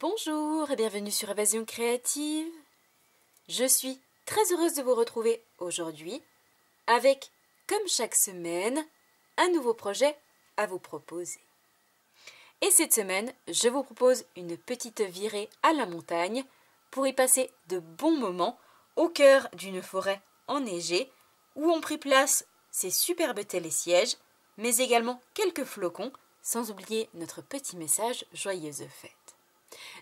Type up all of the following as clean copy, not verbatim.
Bonjour et bienvenue sur Évasion Créative. Je suis très heureuse de vous retrouver aujourd'hui avec, comme chaque semaine, un nouveau projet à vous proposer. Et cette semaine, je vous propose une petite virée à la montagne pour y passer de bons moments au cœur d'une forêt enneigée où ont pris place ces superbes télésièges, mais également quelques flocons, sans oublier notre petit message joyeuse fête.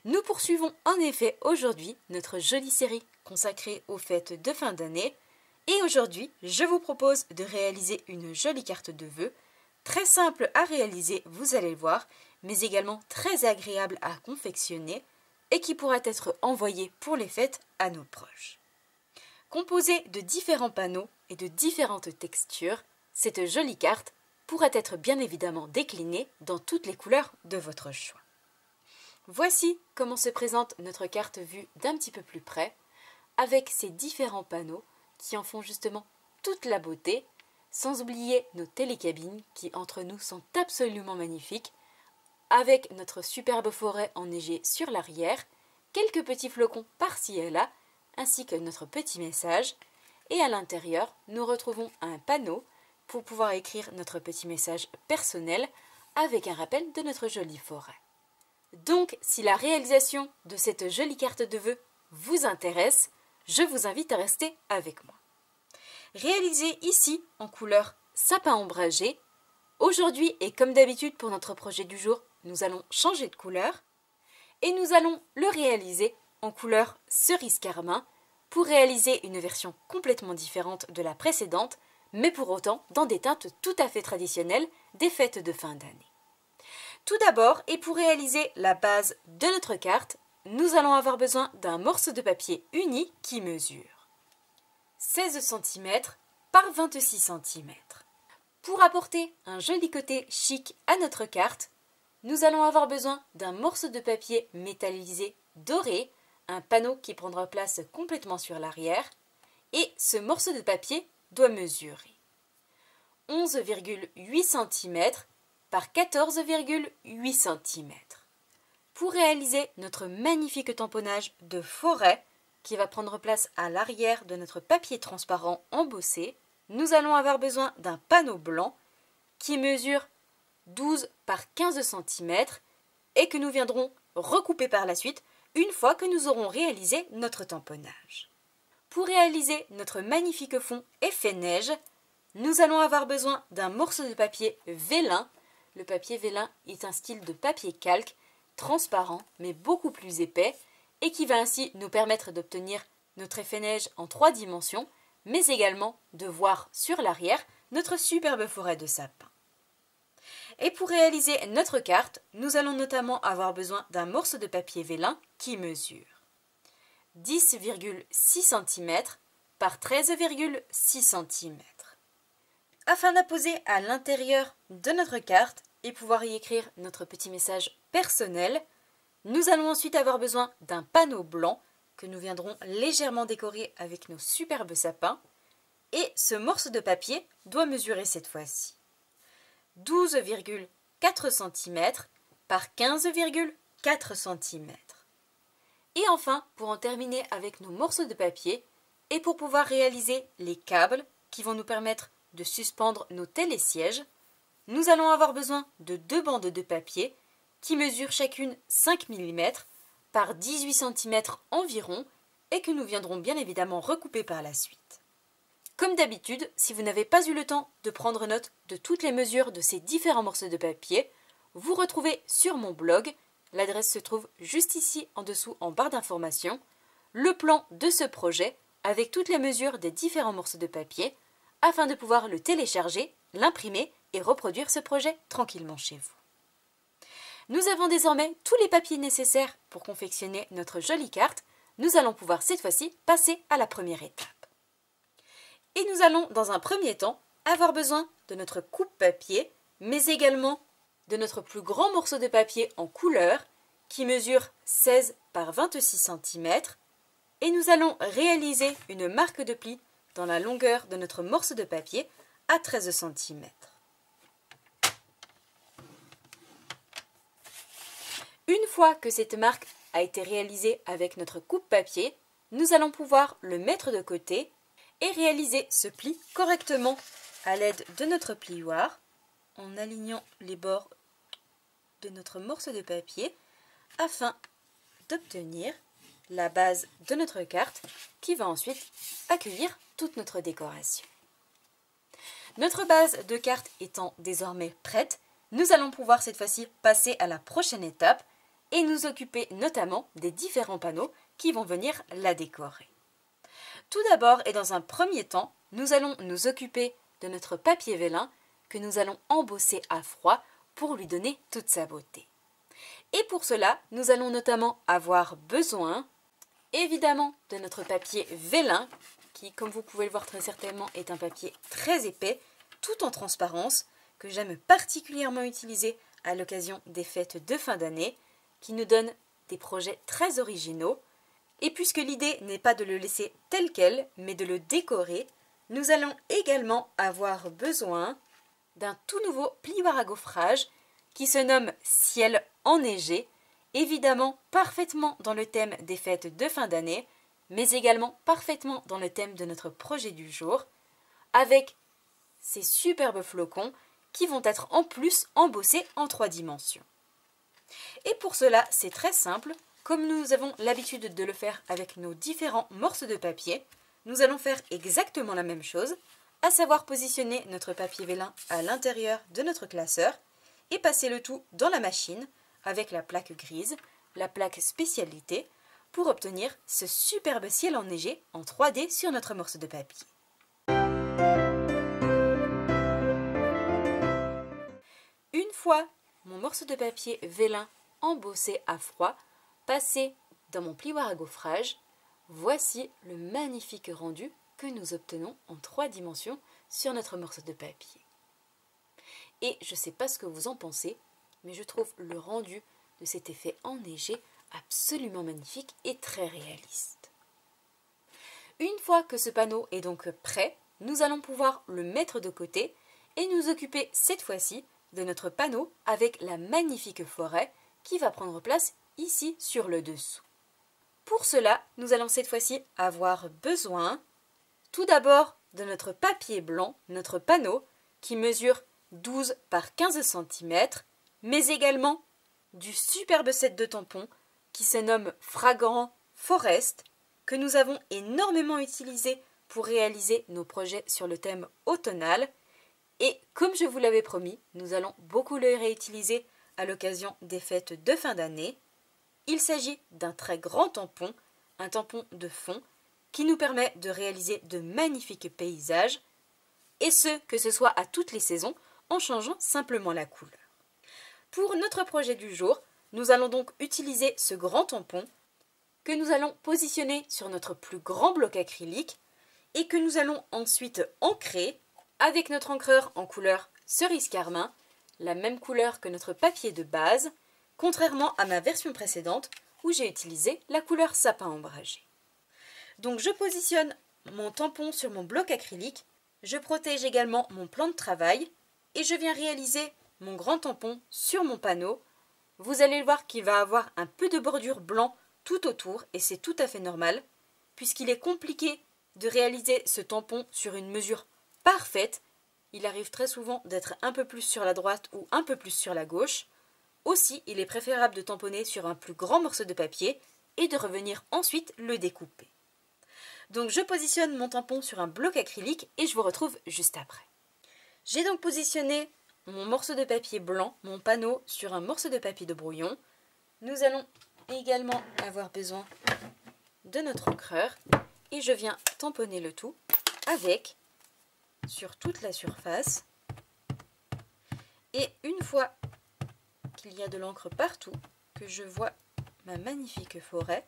Nous poursuivons en effet aujourd'hui notre jolie série consacrée aux fêtes de fin d'année et aujourd'hui je vous propose de réaliser une jolie carte de vœux, très simple à réaliser, vous allez le voir, mais également très agréable à confectionner et qui pourra être envoyée pour les fêtes à nos proches. Composée de différents panneaux et de différentes textures, cette jolie carte pourra être bien évidemment déclinée dans toutes les couleurs de votre choix. Voici comment se présente notre carte vue d'un petit peu plus près, avec ces différents panneaux qui en font justement toute la beauté, sans oublier nos télécabines qui entre nous sont absolument magnifiques, avec notre superbe forêt enneigée sur l'arrière, quelques petits flocons par-ci et là, ainsi que notre petit message, et à l'intérieur, nous retrouvons un panneau pour pouvoir écrire notre petit message personnel avec un rappel de notre jolie forêt. Donc, si la réalisation de cette jolie carte de vœux vous intéresse, je vous invite à rester avec moi. Réalisée ici en couleur sapin ombragé, aujourd'hui et comme d'habitude pour notre projet du jour, nous allons changer de couleur et nous allons le réaliser en couleur cerise carmin pour réaliser une version complètement différente de la précédente, mais pour autant dans des teintes tout à fait traditionnelles des fêtes de fin d'année. Tout d'abord, et pour réaliser la base de notre carte, nous allons avoir besoin d'un morceau de papier uni qui mesure 16 cm par 26 cm. Pour apporter un joli côté chic à notre carte, nous allons avoir besoin d'un morceau de papier métallisé doré, un panneau qui prendra place complètement sur l'arrière, et ce morceau de papier doit mesurer 11,8 cm par 14,8 cm. Pour réaliser notre magnifique tamponnage de forêt qui va prendre place à l'arrière de notre papier transparent embossé, nous allons avoir besoin d'un panneau blanc qui mesure 12 par 15 cm et que nous viendrons recouper par la suite une fois que nous aurons réalisé notre tamponnage. Pour réaliser notre magnifique fond effet neige, nous allons avoir besoin d'un morceau de papier vélin. Le papier vélin est un style de papier calque transparent mais beaucoup plus épais et qui va ainsi nous permettre d'obtenir notre effet neige en 3 dimensions, mais également de voir sur l'arrière notre superbe forêt de sapins. Et pour réaliser notre carte, nous allons notamment avoir besoin d'un morceau de papier vélin qui mesure 10,6 cm par 13,6 cm. Afin d'apposer à l'intérieur de notre carte et pouvoir y écrire notre petit message personnel, nous allons ensuite avoir besoin d'un panneau blanc que nous viendrons légèrement décorer avec nos superbes sapins et ce morceau de papier doit mesurer cette fois-ci 12,4 cm par 15,4 cm. Et enfin, pour en terminer avec nos morceaux de papier et pour pouvoir réaliser les câbles qui vont nous permettre de suspendre nos télésièges, nous allons avoir besoin de 2 bandes de papier qui mesurent chacune 5 mm par 18 cm environ et que nous viendrons bien évidemment recouper par la suite. Comme d'habitude, si vous n'avez pas eu le temps de prendre note de toutes les mesures de ces différents morceaux de papier, vous retrouvez sur mon blog, l'adresse se trouve juste ici en dessous en barre d'informations, le plan de ce projet avec toutes les mesures des différents morceaux de papier afin de pouvoir le télécharger, l'imprimer et reproduire ce projet tranquillement chez vous. Nous avons désormais tous les papiers nécessaires pour confectionner notre jolie carte. Nous allons pouvoir cette fois-ci passer à la première étape. Et nous allons dans un premier temps avoir besoin de notre coupe-papier, mais également de notre plus grand morceau de papier en couleur qui mesure 16 par 26 cm et nous allons réaliser une marque de pli dans la longueur de notre morceau de papier à 13 cm. Une fois que cette marque a été réalisé avec notre coupe-papier, nous allons pouvoir le mettre de côté et réaliser ce pli correctement à l'aide de notre plioir en alignant les bords de notre morceau de papier afin d'obtenir la base de notre carte qui va ensuite accueillir toute notre décoration. Notre base de carte étant désormais prête, nous allons pouvoir cette fois-ci passer à la prochaine étape et nous occuper notamment des différents panneaux qui vont venir la décorer. Tout d'abord et dans un premier temps, nous allons nous occuper de notre papier vélin que nous allons embosser à froid pour lui donner toute sa beauté. Et pour cela, nous allons notamment avoir besoin, évidemment, de notre papier vélin, qui, comme vous pouvez le voir très certainement, est un papier très épais, tout en transparence, que j'aime particulièrement utiliser à l'occasion des fêtes de fin d'année, qui nous donne des projets très originaux. Et puisque l'idée n'est pas de le laisser tel quel, mais de le décorer, nous allons également avoir besoin d'un tout nouveau plioir à gaufrage qui se nomme Ciel enneigé, évidemment parfaitement dans le thème des fêtes de fin d'année, mais également parfaitement dans le thème de notre projet du jour, avec ces superbes flocons qui vont être en plus embossés en 3 dimensions. Et pour cela, c'est très simple, comme nous avons l'habitude de le faire avec nos différents morceaux de papier, nous allons faire exactement la même chose, à savoir positionner notre papier vélin à l'intérieur de notre classeur et passer le tout dans la machine avec la plaque grise, la plaque spécialité, pour obtenir ce superbe ciel enneigé en 3D sur notre morceau de papier. Une fois mon morceau de papier vélin embossé à froid, passé dans mon plioir à gaufrage, voici le magnifique rendu que nous obtenons en 3 dimensions sur notre morceau de papier. Et je ne sais pas ce que vous en pensez, mais je trouve le rendu de cet effet enneigé absolument magnifique et très réaliste. Une fois que ce panneau est donc prêt, nous allons pouvoir le mettre de côté et nous occuper cette fois-ci de notre panneau avec la magnifique forêt qui va prendre place ici sur le dessous. Pour cela, nous allons cette fois-ci avoir besoin tout d'abord de notre papier blanc, notre panneau, qui mesure 12 par 15 cm, mais également du superbe set de tampons qui se nomme Fragrant Forest, que nous avons énormément utilisé pour réaliser nos projets sur le thème automnal. Et comme je vous l'avais promis, nous allons beaucoup le réutiliser à l'occasion des fêtes de fin d'année. Il s'agit d'un très grand tampon, un tampon de fond, qui nous permet de réaliser de magnifiques paysages, et ce, que ce soit à toutes les saisons, en changeant simplement la couleur. Pour notre projet du jour, nous allons donc utiliser ce grand tampon que nous allons positionner sur notre plus grand bloc acrylique et que nous allons ensuite ancrer avec notre encreur en couleur cerise carmin, la même couleur que notre papier de base, contrairement à ma version précédente où j'ai utilisé la couleur sapin ombragé. Donc je positionne mon tampon sur mon bloc acrylique, je protège également mon plan de travail et je viens réaliser mon grand tampon sur mon panneau. Vous allez le voir qu'il va avoir un peu de bordure blanc tout autour et c'est tout à fait normal puisqu'il est compliqué de réaliser ce tampon sur une mesure parfaite. Il arrive très souvent d'être un peu plus sur la droite ou un peu plus sur la gauche. Aussi, il est préférable de tamponner sur un plus grand morceau de papier et de revenir ensuite le découper. Donc je positionne mon tampon sur un bloc acrylique et je vous retrouve juste après. J'ai donc positionné mon morceau de papier blanc, mon panneau, sur un morceau de papier de brouillon. Nous allons également avoir besoin de notre encreur et je viens tamponner le tout avec, sur toute la surface. Et une fois qu'il y a de l'encre partout, que je vois ma magnifique forêt,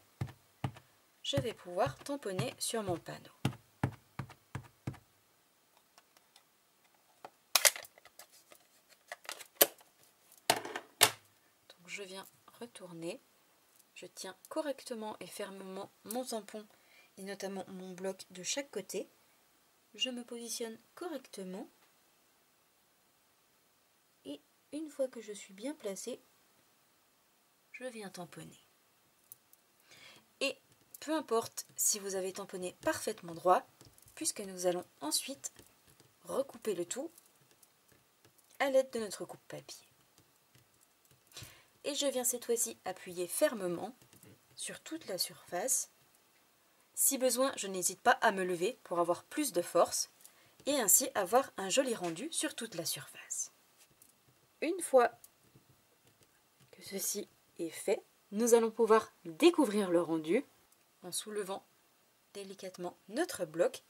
je vais pouvoir tamponner sur mon panneau. Donc je viens retourner, je tiens correctement et fermement mon tampon et notamment mon bloc de chaque côté. Je me positionne correctement et une fois que je suis bien placée, je viens tamponner. peu importe si vous avez tamponné parfaitement droit, puisque nous allons ensuite recouper le tout à l'aide de notre coupe-papier. Et je viens cette fois-ci appuyer fermement sur toute la surface. Si besoin, je n'hésite pas à me lever pour avoir plus de force et ainsi avoir un joli rendu sur toute la surface. Une fois que ceci est fait, nous allons pouvoir découvrir le rendu en soulevant délicatement notre bloc.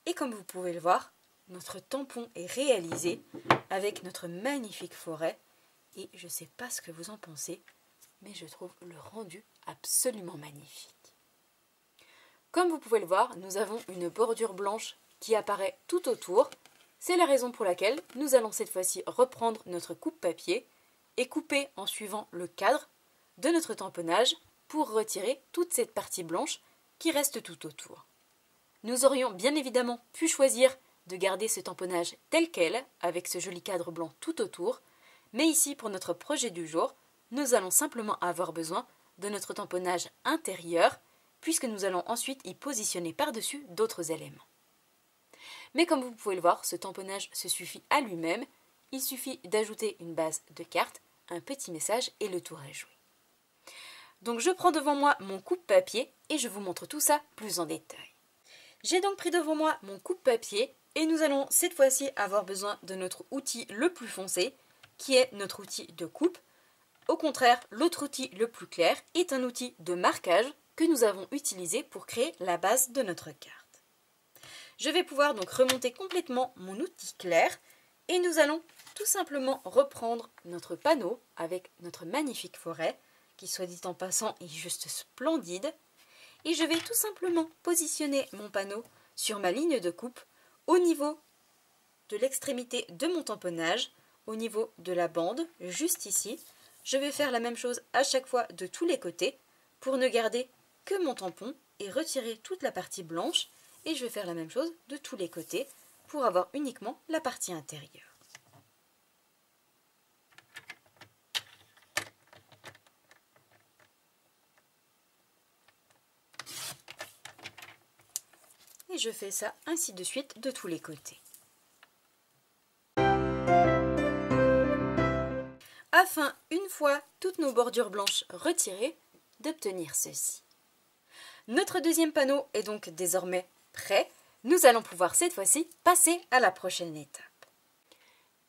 Et comme vous pouvez le voir, notre tampon est réalisé avec notre magnifique forêt. Et je ne sais pas ce que vous en pensez, mais je trouve le rendu absolument magnifique. Comme vous pouvez le voir, nous avons une bordure blanche qui apparaît tout autour. C'est la raison pour laquelle nous allons cette fois-ci reprendre notre coupe-papier et couper en suivant le cadre de notre tamponnage pour retirer toute cette partie blanche qui reste tout autour. Nous aurions bien évidemment pu choisir de garder ce tamponnage tel quel, avec ce joli cadre blanc tout autour, mais ici, pour notre projet du jour, nous allons simplement avoir besoin de notre tamponnage intérieur, puisque nous allons ensuite y positionner par-dessus d'autres éléments. Mais comme vous pouvez le voir, ce tamponnage se suffit à lui-même. Il suffit d'ajouter une base de cartes, un petit message et le tour est joué. Donc je prends devant moi mon coupe-papier et je vous montre tout ça plus en détail. J'ai donc pris devant moi mon coupe-papier et nous allons cette fois-ci avoir besoin de notre outil le plus foncé, qui est notre outil de coupe. Au contraire, l'autre outil le plus clair est un outil de marquage que nous avons utilisé pour créer la base de notre carte. Je vais pouvoir donc remonter complètement mon outil clair et nous allons tout simplement reprendre notre panneau avec notre magnifique forêt, qui soit dit en passant est juste splendide. Et je vais tout simplement positionner mon panneau sur ma ligne de coupe au niveau de l'extrémité de mon tamponnage, au niveau de la bande, juste ici. Je vais faire la même chose à chaque fois de tous les côtés pour ne garder que mon tampon et retirer toute la partie blanche. Et je vais faire la même chose de tous les côtés pour avoir uniquement la partie intérieure. Et je fais ça ainsi de suite de tous les côtés. Afin, une fois toutes nos bordures blanches retirées, d'obtenir ceci. Notre deuxième panneau est donc désormais prêt. Nous allons pouvoir cette fois-ci passer à la prochaine étape.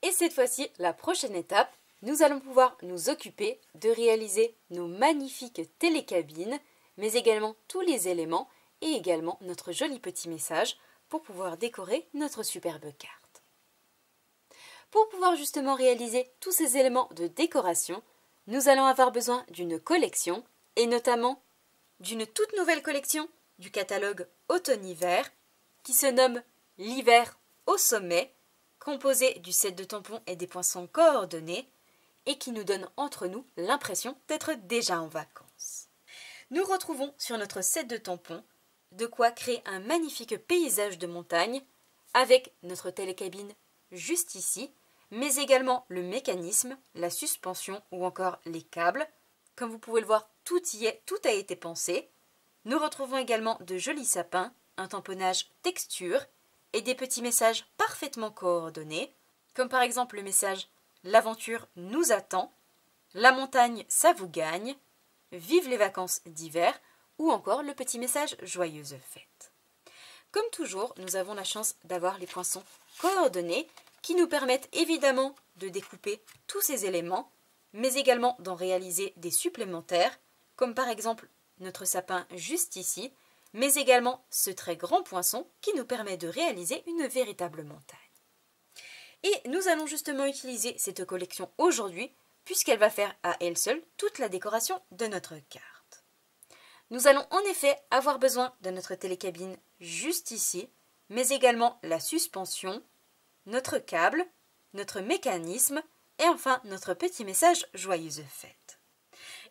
Et cette fois-ci, la prochaine étape, nous allons pouvoir nous occuper de réaliser nos magnifiques télécabines, mais également tous les éléments et également notre joli petit message pour pouvoir décorer notre superbe carte. Pour pouvoir justement réaliser tous ces éléments de décoration, nous allons avoir besoin d'une collection et notamment d'une toute nouvelle collection du catalogue automne-hiver qui se nomme l'hiver au sommet, composé du set de tampons et des poinçons coordonnés et qui nous donne entre nous l'impression d'être déjà en vacances. Nous retrouvons sur notre set de tampons de quoi créer un magnifique paysage de montagne avec notre télécabine juste ici, mais également le mécanisme, la suspension ou encore les câbles. Comme vous pouvez le voir, tout y est, tout a été pensé. Nous retrouvons également de jolis sapins, un tamponnage texture et des petits messages parfaitement coordonnés, comme par exemple le message « L'aventure nous attend »,« La montagne, ça vous gagne »,« Vive les vacances d'hiver » ou encore le petit message « Joyeuse fête ». Comme toujours, nous avons la chance d'avoir les poinçons coordonnés qui nous permettent évidemment de découper tous ces éléments, mais également d'en réaliser des supplémentaires, comme par exemple notre sapin juste ici, mais également ce très grand poinçon qui nous permet de réaliser une véritable montagne. Et nous allons justement utiliser cette collection aujourd'hui, puisqu'elle va faire à elle seule toute la décoration de notre carte. Nous allons en effet avoir besoin de notre télécabine juste ici, mais également la suspension, notre câble, notre mécanisme et enfin notre petit message « Joyeuse fête ».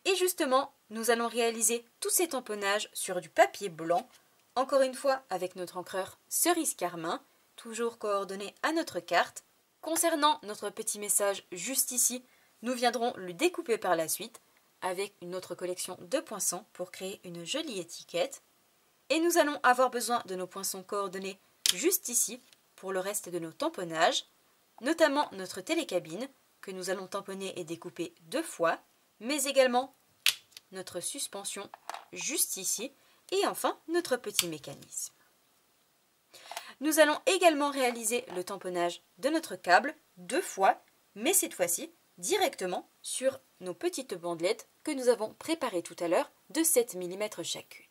Et justement, nous allons réaliser tous ces tamponnages sur du papier blanc, encore une fois avec notre encreur cerise carmin, toujours coordonné à notre carte. Concernant notre petit message juste ici, nous viendrons le découper par la suite avec une autre collection de poinçons pour créer une jolie étiquette. Et nous allons avoir besoin de nos poinçons coordonnés juste ici pour le reste de nos tamponnages, notamment notre télécabine que nous allons tamponner et découper 2 fois, mais également notre suspension juste ici et enfin notre petit mécanisme. Nous allons également réaliser le tamponnage de notre câble 2 fois, mais cette fois-ci directement sur nos petites bandelettes que nous avons préparées tout à l'heure de 7 mm chacune.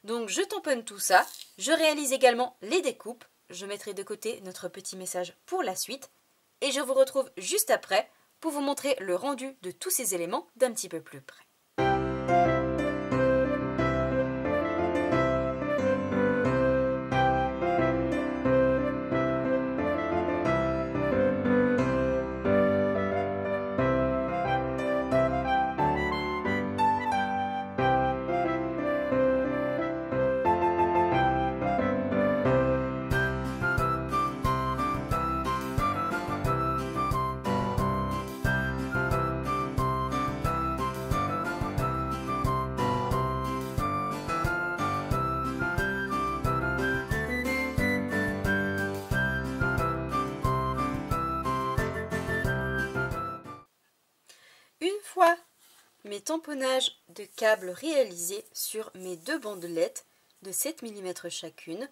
Donc je tamponne tout ça, je réalise également les découpes, je mettrai de côté notre petit message pour la suite et je vous retrouve juste après pour vous montrer le rendu de tous ces éléments d'un petit peu plus près. Une fois mes tamponnages de câbles réalisés sur mes 2 bandelettes de 7 mm chacune,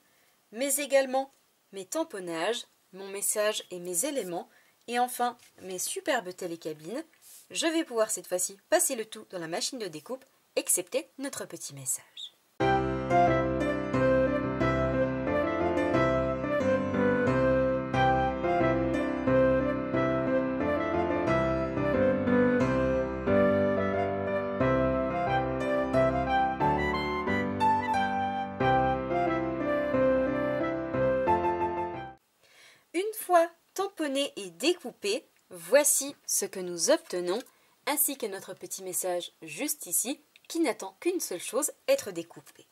mais également mes tamponnages, mon message et mes éléments, et enfin mes superbes télécabines, je vais pouvoir cette fois-ci passer le tout dans la machine de découpe, excepté notre petit message. Une fois tamponné et découpé, voici ce que nous obtenons, ainsi que notre petit message juste ici, qui n'attend qu'une seule chose, être découpé.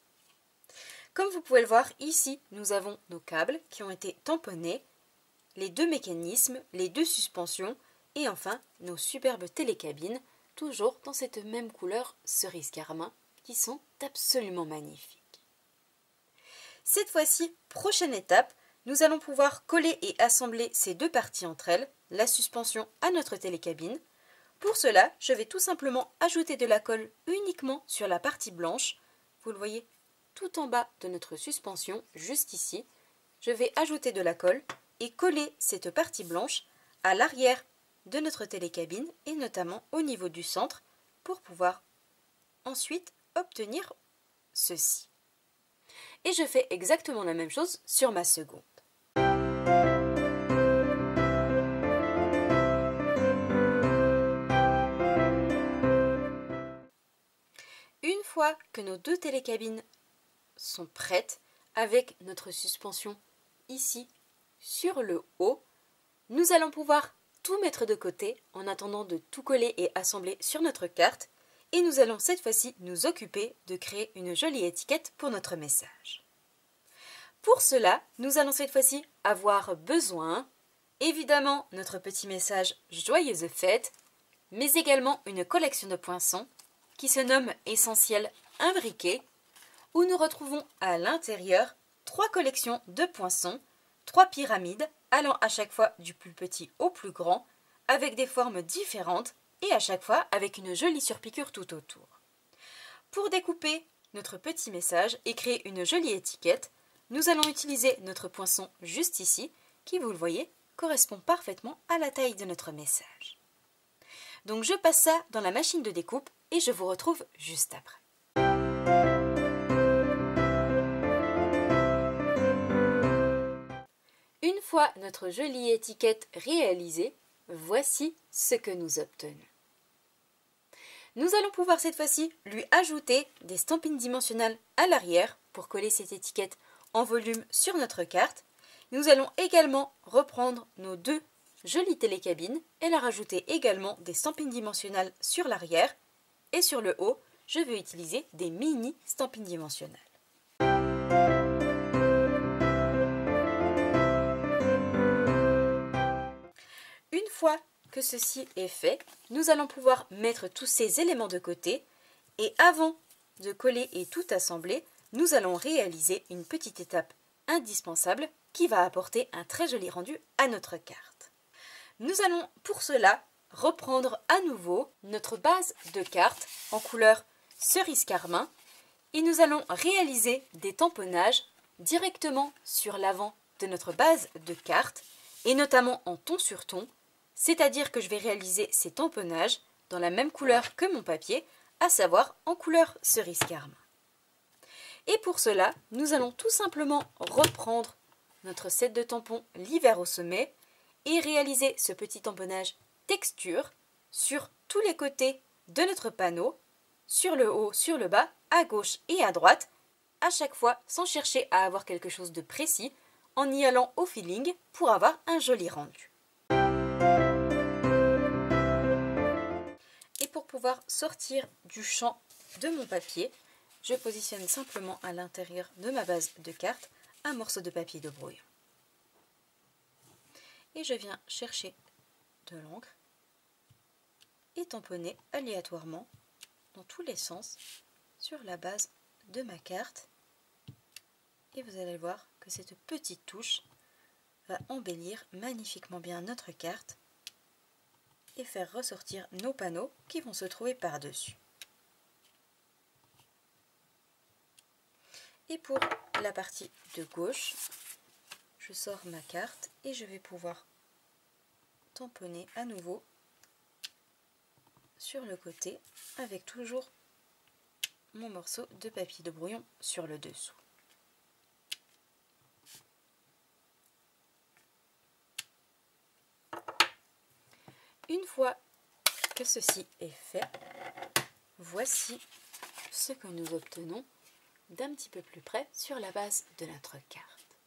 Comme vous pouvez le voir, ici, nous avons nos câbles qui ont été tamponnés, les 2 mécanismes, les 2 suspensions, et enfin nos superbes télécabines, toujours dans cette même couleur cerise carmin, qui sont absolument magnifiques. Cette fois-ci, prochaine étape, nous allons pouvoir coller et assembler ces 2 parties entre elles, la suspension à notre télécabine. Pour cela, je vais tout simplement ajouter de la colle uniquement sur la partie blanche. Vous le voyez tout en bas de notre suspension, juste ici. Je vais ajouter de la colle et coller cette partie blanche à l'arrière de notre télécabine et notamment au niveau du centre pour pouvoir ensuite obtenir ceci. Et je fais exactement la même chose sur ma seconde. Une fois que nos 2 télécabines sont prêtes, avec notre suspension ici sur le haut, nous allons pouvoir tout mettre de côté en attendant de tout coller et assembler sur notre carte et nous allons cette fois-ci nous occuper de créer une jolie étiquette pour notre message. Pour cela, nous allons cette fois-ci avoir besoin, évidemment, notre petit message « Joyeuses fêtes », mais également une collection de poinçons qui se nomme « Essentiel imbriqué », où nous retrouvons à l'intérieur 3 collections de poinçons, 3 pyramides allant à chaque fois du plus petit au plus grand, avec des formes différentes et à chaque fois avec une jolie surpiqûre tout autour. Pour découper notre petit message et créer une jolie étiquette, nous allons utiliser notre poinçon juste ici, qui, vous le voyez, correspond parfaitement à la taille de notre message. Donc je passe ça dans la machine de découpe et je vous retrouve juste après. Une fois notre jolie étiquette réalisée, voici ce que nous obtenons. Nous allons pouvoir cette fois-ci lui ajouter des stampines dimensionnelles à l'arrière pour coller cette étiquette en volume sur notre carte. Nous allons également reprendre nos 2 jolies télécabines et leur ajouter également des stampines dimensionnelles sur l'arrière. Et sur le haut, je vais utiliser des mini stampines dimensionnelles. Une fois que ceci est fait, nous allons pouvoir mettre tous ces éléments de côté et avant de coller et tout assembler, nous allons réaliser une petite étape indispensable qui va apporter un très joli rendu à notre carte. Nous allons pour cela reprendre à nouveau notre base de carte en couleur cerise carmin et nous allons réaliser des tamponnages directement sur l'avant de notre base de carte et notamment en ton sur ton, c'est-à-dire que je vais réaliser ces tamponnages dans la même couleur que mon papier, à savoir en couleur cerise carmin. Et pour cela, nous allons tout simplement reprendre notre set de tampons l'hiver au sommet et réaliser ce petit tamponnage texture sur tous les côtés de notre panneau, sur le haut, sur le bas, à gauche et à droite, à chaque fois sans chercher à avoir quelque chose de précis, en y allant au feeling pour avoir un joli rendu. Et pour pouvoir sortir du champ de mon papier, je positionne simplement à l'intérieur de ma base de carte un morceau de papier de brouillon. Et je viens chercher de l'encre et tamponner aléatoirement dans tous les sens sur la base de ma carte. Et vous allez voir que cette petite touche va embellir magnifiquement bien notre carte et faire ressortir nos panneaux qui vont se trouver par-dessus. Et pour la partie de gauche, je sors ma carte et je vais pouvoir tamponner à nouveau sur le côté avec toujours mon morceau de papier de brouillon sur le dessous. Une fois que ceci est fait, voici ce que nous obtenons d'un petit peu plus près sur la base de notre carte.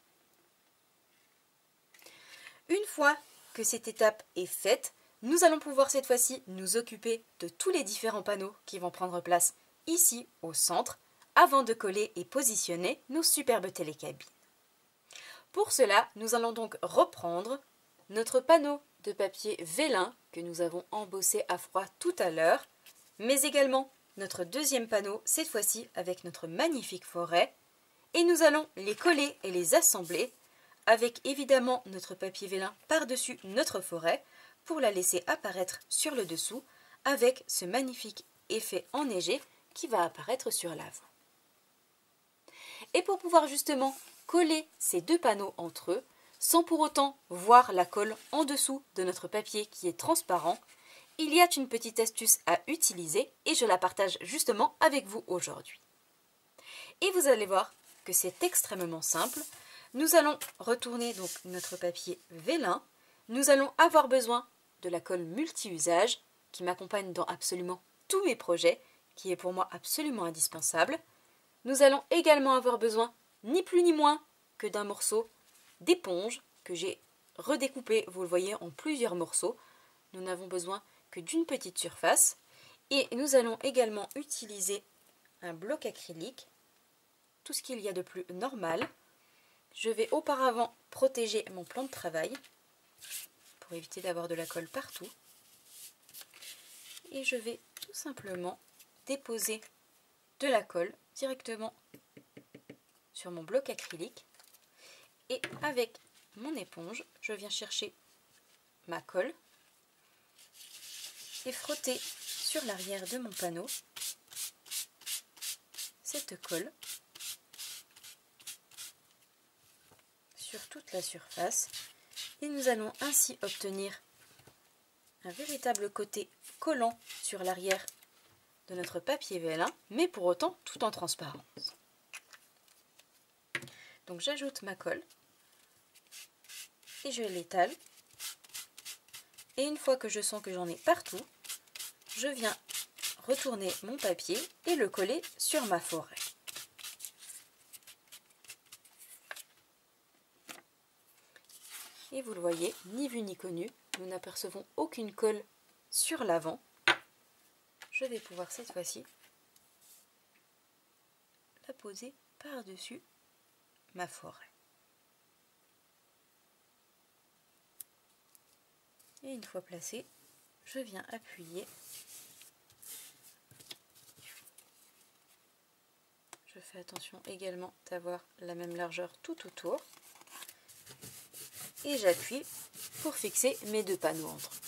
Une fois que cette étape est faite, nous allons pouvoir cette fois-ci nous occuper de tous les différents panneaux qui vont prendre place ici au centre avant de coller et positionner nos superbes télécabines. Pour cela, nous allons donc reprendre notre panneau de papier vélin que nous avons embossé à froid tout à l'heure, mais également notre deuxième panneau, cette fois-ci avec notre magnifique forêt, et nous allons les coller et les assembler avec évidemment notre papier vélin par-dessus notre forêt pour la laisser apparaître sur le dessous avec ce magnifique effet enneigé qui va apparaître sur l'avant. Et pour pouvoir justement coller ces deux panneaux entre eux, sans pour autant voir la colle en dessous de notre papier qui est transparent, il y a une petite astuce à utiliser et je la partage justement avec vous aujourd'hui. Et vous allez voir que c'est extrêmement simple. Nous allons retourner donc notre papier vélin. Nous allons avoir besoin de la colle multi-usage qui m'accompagne dans absolument tous mes projets, qui est pour moi absolument indispensable. Nous allons également avoir besoin, ni plus ni moins, que d'un morceau d'éponge que j'ai redécoupé, vous le voyez, en plusieurs morceaux. Nous n'avons besoin que d'une petite surface. Et nous allons également utiliser un bloc acrylique, tout ce qu'il y a de plus normal. Je vais auparavant protéger mon plan de travail pour éviter d'avoir de la colle partout. Et je vais tout simplement déposer de la colle directement sur mon bloc acrylique. Et avec mon éponge, je viens chercher ma colle et frotter sur l'arrière de mon panneau cette colle sur toute la surface. Et nous allons ainsi obtenir un véritable côté collant sur l'arrière de notre papier vélin, mais pour autant tout en transparence. Donc j'ajoute ma colle et je l'étale. Et une fois que je sens que j'en ai partout, je viens retourner mon papier et le coller sur ma forêt. Et vous le voyez, ni vu ni connu, nous n'apercevons aucune colle sur l'avant. Je vais pouvoir cette fois-ci la poser par-dessus ma forêt. Et une fois placée, je viens appuyer Je fais attention également d'avoir la même largeur tout autour. Et j'appuie pour fixer mes 2 panneaux entre eux.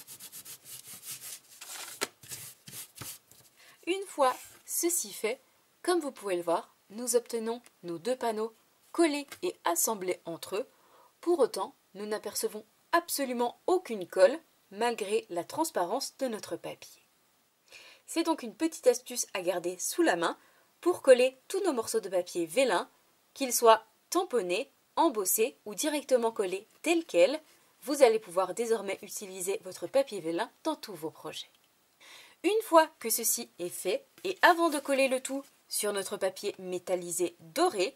Une fois ceci fait, comme vous pouvez le voir, nous obtenons nos 2 panneaux collés et assemblés entre eux. Pour autant, nous n'apercevons absolument aucune colle malgré la transparence de notre papier. C'est donc une petite astuce à garder sous la main pour coller tous nos morceaux de papier vélin, qu'ils soient tamponnés, embossés ou directement collés tels quels. Vous allez pouvoir désormais utiliser votre papier vélin dans tous vos projets. Une fois que ceci est fait, et avant de coller le tout sur notre papier métallisé doré,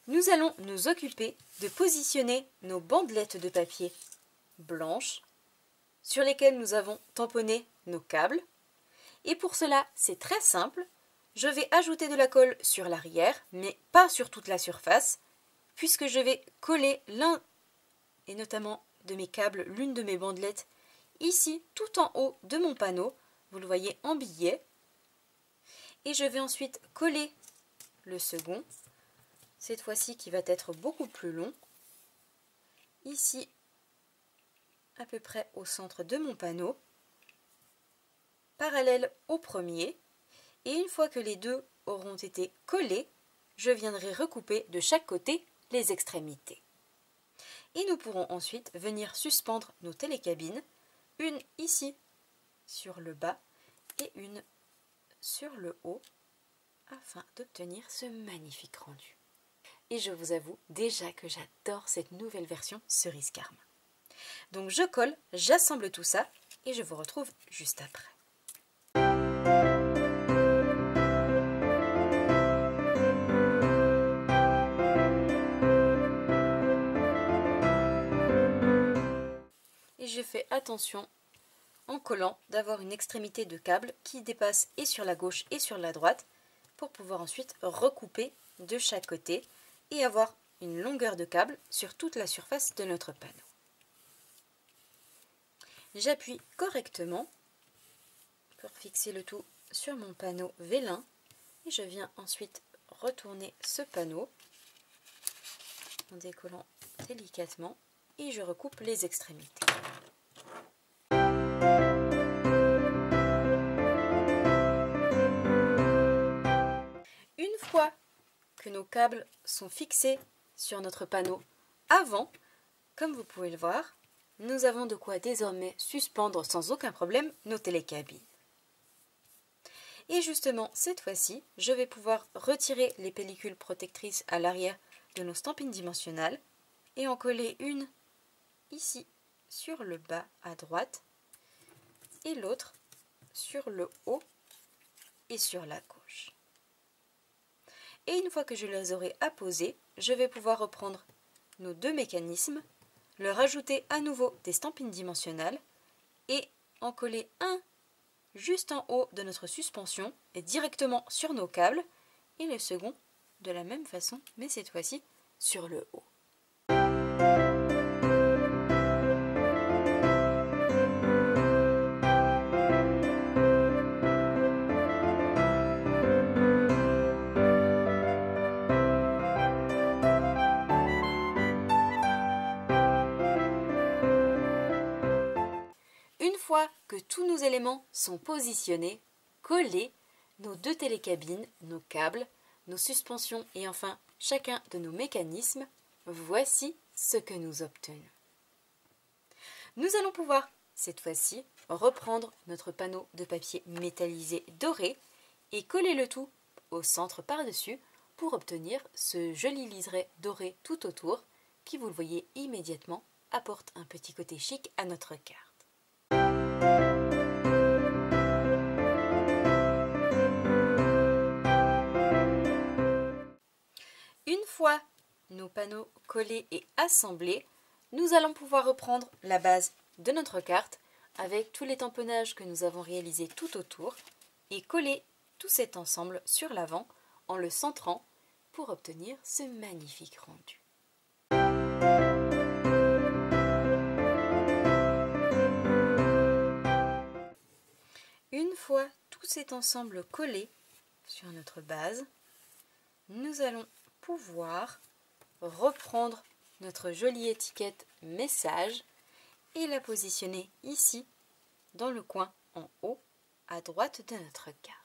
nous allons nous occuper de positionner nos bandelettes de papier blanches sur lesquelles nous avons tamponné nos câbles. Et pour cela, c'est très simple. Je vais ajouter de la colle sur l'arrière, mais pas sur toute la surface, puisque je vais coller l'un, et notamment de mes câbles, l'une de mes bandelettes, ici tout en haut de mon panneau. Vous le voyez en billet. Et je vais ensuite coller le second, cette fois-ci qui va être beaucoup plus long, ici à peu près au centre de mon panneau, parallèle au premier. Et une fois que les deux auront été collés, je viendrai recouper de chaque côté les extrémités. Et nous pourrons ensuite venir suspendre nos télécabines, une ici sur le bas et une sur le haut, afin d'obtenir ce magnifique rendu. Et je vous avoue déjà que j'adore cette nouvelle version Cerise Carmin. Donc je colle, j'assemble tout ça et je vous retrouve juste après. Et je fais attention en collant d'avoir une extrémité de câble qui dépasse et sur la gauche et sur la droite pour pouvoir ensuite recouper de chaque côté et avoir une longueur de câble sur toute la surface de notre panneau. J'appuie correctement pour fixer le tout sur mon panneau vélin et je viens ensuite retourner ce panneau en décollant délicatement et je recoupe les extrémités. Une fois que nos câbles sont fixés sur notre panneau avant, comme vous pouvez le voir, nous avons de quoi désormais suspendre sans aucun problème nos télécabines. Et justement, cette fois-ci, je vais pouvoir retirer les pellicules protectrices à l'arrière de nos stampines dimensionnales et en coller une ici sur le bas à droite et l'autre sur le haut et sur la gauche. Et une fois que je les aurai apposées, je vais pouvoir reprendre nos 2 mécanismes, leur ajouter à nouveau des stampines dimensionnelles et en coller un juste en haut de notre suspension et directement sur nos câbles et le second de la même façon mais cette fois-ci sur le haut. Une fois que tous nos éléments sont positionnés, collés, nos 2 télécabines, nos câbles, nos suspensions et enfin chacun de nos mécanismes, voici ce que nous obtenons. Nous allons pouvoir, cette fois-ci, reprendre notre panneau de papier métallisé doré et coller le tout au centre par-dessus pour obtenir ce joli liseré doré tout autour qui, vous le voyez immédiatement, apporte un petit côté chic à notre carte. Une fois nos panneaux collés et assemblés, nous allons pouvoir reprendre la base de notre carte avec tous les tamponnages que nous avons réalisés tout autour et coller tout cet ensemble sur l'avant en le centrant pour obtenir ce magnifique rendu. Une fois tout cet ensemble collé sur notre base, nous allons pouvoir reprendre notre jolie étiquette message et la positionner ici dans le coin en haut à droite de notre carte.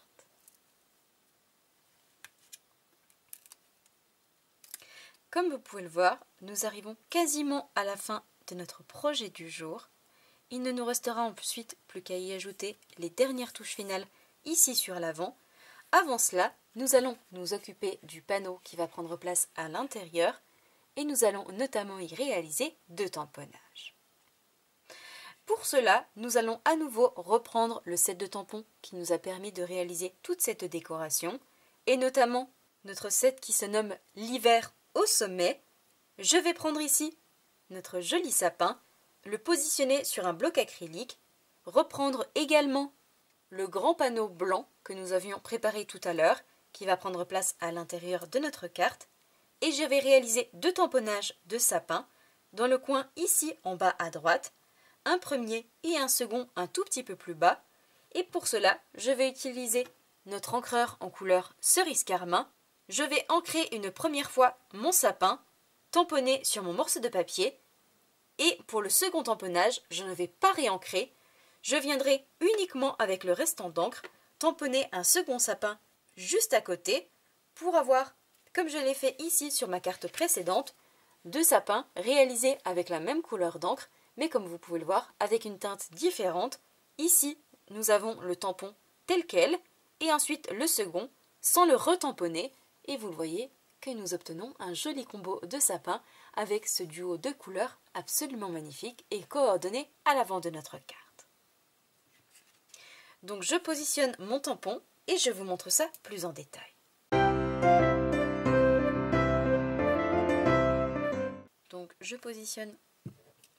Comme vous pouvez le voir, nous arrivons quasiment à la fin de notre projet du jour. Il ne nous restera ensuite plus qu'à y ajouter les dernières touches finales ici sur l'avant. Avant cela, nous allons nous occuper du panneau qui va prendre place à l'intérieur et nous allons notamment y réaliser 2 tamponnages. Pour cela, nous allons à nouveau reprendre le set de tampons qui nous a permis de réaliser toute cette décoration et notamment notre set qui se nomme l'hiver au sommet. Je vais prendre ici notre joli sapin, le positionner sur un bloc acrylique, reprendre également le grand panneau blanc que nous avions préparé tout à l'heure, qui va prendre place à l'intérieur de notre carte, et je vais réaliser 2 tamponnages de sapin dans le coin ici en bas à droite, un premier et un second un tout petit peu plus bas, et pour cela, je vais utiliser notre encreur en couleur cerise carmin. Je vais ancrer une première fois mon sapin, tamponner sur mon morceau de papier, et pour le second tamponnage, je ne vais pas réancrer, je viendrai uniquement avec le restant d'encre tamponner un second sapin juste à côté pour avoir, comme je l'ai fait ici sur ma carte précédente, 2 sapins réalisés avec la même couleur d'encre, mais comme vous pouvez le voir, avec une teinte différente. Ici, nous avons le tampon tel quel, et ensuite le second, sans le retamponner, et vous le voyez que nous obtenons un joli combo de sapins avec ce duo de couleurs absolument magnifique et coordonné à l'avant de notre carte. Donc je positionne mon tampon et je vous montre ça plus en détail. Donc je positionne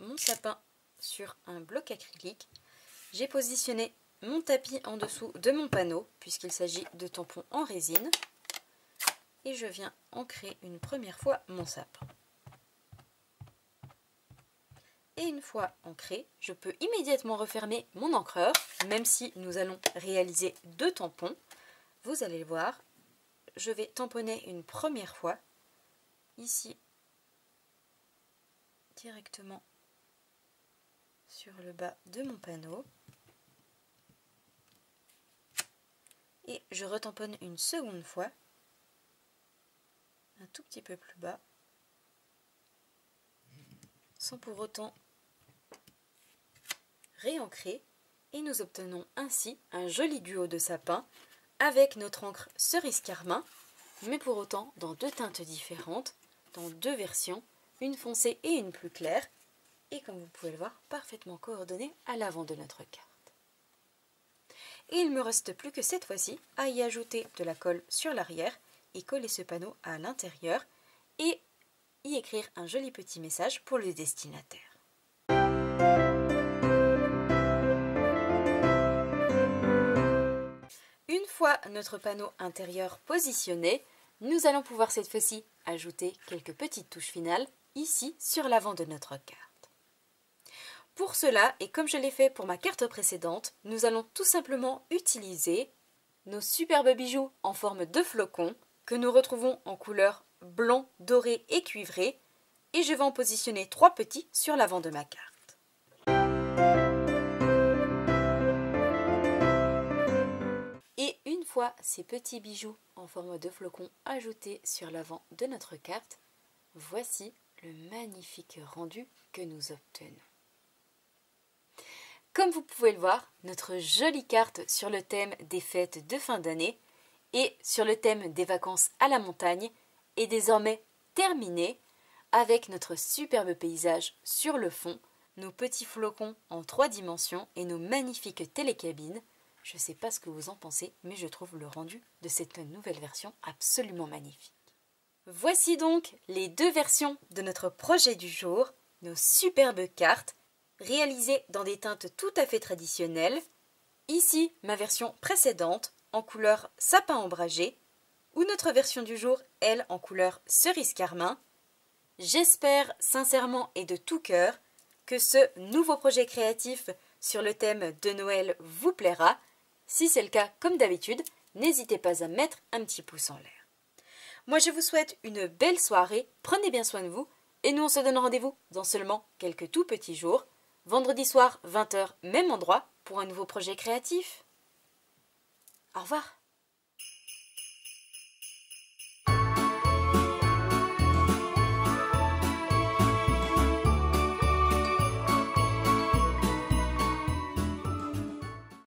mon sapin sur un bloc acrylique. J'ai positionné mon tapis en dessous de mon panneau puisqu'il s'agit de tampons en résine. Et je viens ancrer une première fois mon sapin. Et une fois ancré, je peux immédiatement refermer mon encreur, même si nous allons réaliser 2 tampons. Vous allez le voir, je vais tamponner une première fois, ici, directement sur le bas de mon panneau. Et je retamponne une seconde fois, un tout petit peu plus bas, sans pour autant réancrer, et nous obtenons ainsi un joli duo de sapin avec notre encre cerise carmin, mais pour autant dans 2 teintes différentes, dans 2 versions, une foncée et une plus claire, et comme vous pouvez le voir, parfaitement coordonnées à l'avant de notre carte. Et il ne me reste plus que cette fois-ci à y ajouter de la colle sur l'arrière et coller ce panneau à l'intérieur et y écrire un joli petit message pour le destinataire. Une fois notre panneau intérieur positionné, nous allons pouvoir cette fois-ci ajouter quelques petites touches finales ici sur l'avant de notre carte. Pour cela, et comme je l'ai fait pour ma carte précédente, nous allons tout simplement utiliser nos superbes bijoux en forme de flocons que nous retrouvons en couleur blanc, doré et cuivré, et je vais en positionner 3 petits sur l'avant de ma carte. Et une fois ces petits bijoux en forme de flocons ajoutés sur l'avant de notre carte, voici le magnifique rendu que nous obtenons. Comme vous pouvez le voir, notre jolie carte sur le thème des fêtes de fin d'année et sur le thème des vacances à la montagne est désormais terminée avec notre superbe paysage sur le fond, nos petits flocons en 3 dimensions et nos magnifiques télécabines. Je ne sais pas ce que vous en pensez, mais je trouve le rendu de cette nouvelle version absolument magnifique. Voici donc les 2 versions de notre projet du jour, nos superbes cartes, réalisées dans des teintes tout à fait traditionnelles. Ici, ma version précédente, en couleur sapin ombragé, ou notre version du jour, elle, en couleur cerise carmin. J'espère sincèrement et de tout cœur que ce nouveau projet créatif sur le thème de Noël vous plaira. Si c'est le cas, comme d'habitude, n'hésitez pas à mettre un petit pouce en l'air. Moi, je vous souhaite une belle soirée, prenez bien soin de vous, et nous on se donne rendez-vous dans seulement quelques tout petits jours, vendredi soir 20 h, même endroit, pour un nouveau projet créatif. Au revoir.